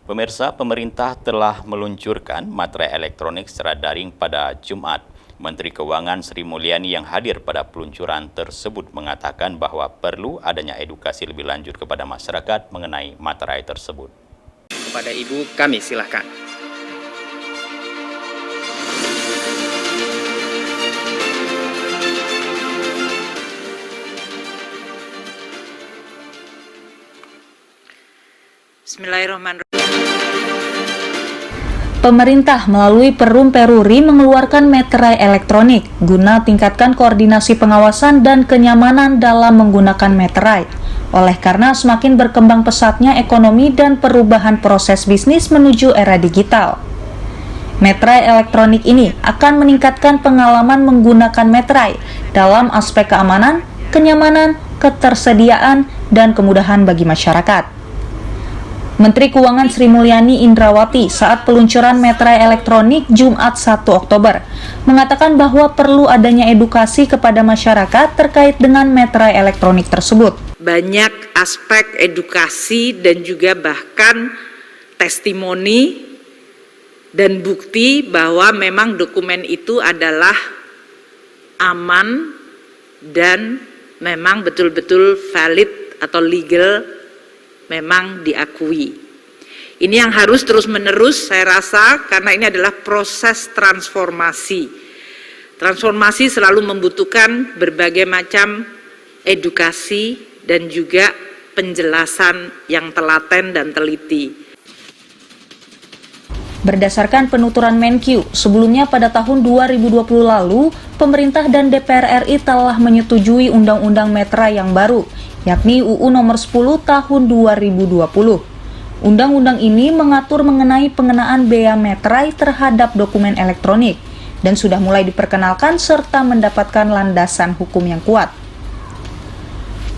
Pemirsa, pemerintah telah meluncurkan materai elektronik secara daring pada Jumat. Menteri Keuangan Sri Mulyani yang hadir pada peluncuran tersebut mengatakan bahwa perlu adanya edukasi lebih lanjut kepada masyarakat mengenai materai tersebut. Kepada Ibu, kami silakan. Bismillahirrahmanirrahim. Pemerintah melalui Perum Peruri mengeluarkan materai elektronik guna tingkatkan koordinasi pengawasan dan kenyamanan dalam menggunakan materai. Oleh karena semakin berkembang pesatnya ekonomi dan perubahan proses bisnis menuju era digital. Materai elektronik ini akan meningkatkan pengalaman menggunakan materai dalam aspek keamanan, kenyamanan, ketersediaan, dan kemudahan bagi masyarakat. Menteri Keuangan Sri Mulyani Indrawati saat peluncuran materai elektronik Jumat 1 Oktober mengatakan bahwa perlu adanya edukasi kepada masyarakat terkait dengan materai elektronik tersebut. Banyak aspek edukasi dan juga bahkan testimoni dan bukti bahwa memang dokumen itu adalah aman dan memang betul-betul valid atau legal, memang diakui. Ini yang harus terus-menerus saya rasa, karena ini adalah proses transformasi. Transformasi selalu membutuhkan berbagai macam edukasi dan juga penjelasan yang telaten dan teliti. Berdasarkan penuturan Menkyu, sebelumnya pada tahun 2020 lalu, pemerintah dan DPR RI telah menyetujui Undang-Undang Materai yang baru, yakni UU Nomor 10 Tahun 2020. Undang-undang ini mengatur mengenai pengenaan bea materai terhadap dokumen elektronik dan sudah mulai diperkenalkan serta mendapatkan landasan hukum yang kuat.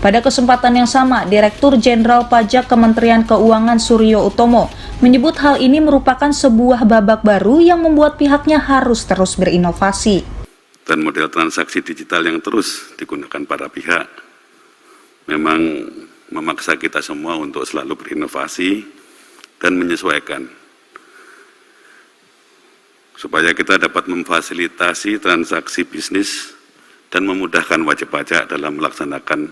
Pada kesempatan yang sama, Direktur Jenderal Pajak Kementerian Keuangan Suryo Utomo menyebut hal ini merupakan sebuah babak baru yang membuat pihaknya harus terus berinovasi. Dan model transaksi digital yang terus digunakan para pihak memang memaksa kita semua untuk selalu berinovasi dan menyesuaikan supaya kita dapat memfasilitasi transaksi bisnis dan memudahkan wajib pajak dalam melaksanakan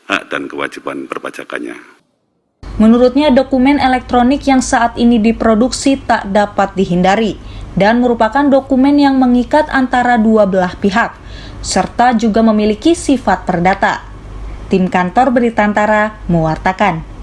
hak dan kewajiban perpajakannya. Menurutnya, dokumen elektronik yang saat ini diproduksi tak dapat dihindari dan merupakan dokumen yang mengikat antara dua belah pihak, serta juga memiliki sifat perdata. Tim Kantor Berita Antara mewartakan.